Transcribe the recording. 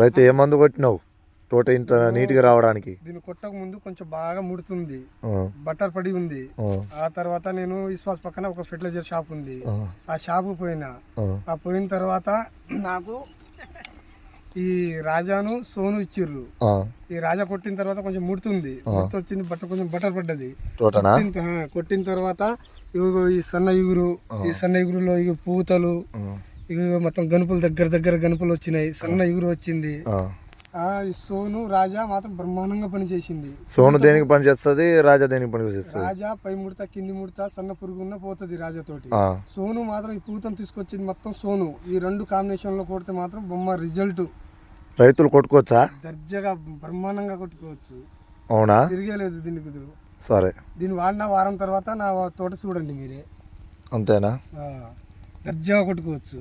రైతు ఏ మందు కొట్టినావు తోట ఇంత నీట్గా రావడానికి? దీన్ని కొట్టక ముందు కొంచెం బాగా ముడుతుంది, బట్టర్ పడి ఉంది. ఆ తర్వాత నేను విశ్వాస్ పక్కన ఒక ఫెర్టిలైజర్ షాప్ ఉంది, ఆ షాప్ పోయినా. ఆ పోయిన తర్వాత నాకు ఈ రాజాను సోను ఇచ్చిర్రు. ఈ రాజా కొట్టిన తర్వాత కొంచెం ముడుతుంది, వచ్చింది, కొంచెం బట్టర్ పడ్డది. కొట్టిన తర్వాత ఈ సన్న ఇగురు, ఈ సన్న ఇగురులో ఇక పూతలు, ఇక మొత్తం గనుపులు దగ్గర గనుపులు వచ్చినాయి, సన్న ఇగురు వచ్చింది. ఈ సోను రాజా మాత్రం బ్రహ్మాండంగా పనిచేసింది. సోను దేనికి పని చేస్తుంది, రాజా దేనికి పని చేస్తుంది? రాజా పై ముడత కింది ముడత సన్న పురుగున్న పోతుంది రాజాతోటి. సోను మాత్రం ఈ పూతను తీసుకొచ్చింది మొత్తం సోను. ఈ రెండు కాంబినేషన్ లో కొడితే మాత్రం బొమ్మ రిజల్ట్. రైతులు కొట్టుకోవచ్చా? దర్జాగా బ్రహ్మాండంగా కొట్టుకోవచ్చు. అవునా? తిరిగేలేదు దీనికి. సరే, దీన్ని వాడిన వారం తర్వాత నా తోట చూడండి మీరే. అంతేనా? దర్జాగా కొట్టుకోవచ్చు.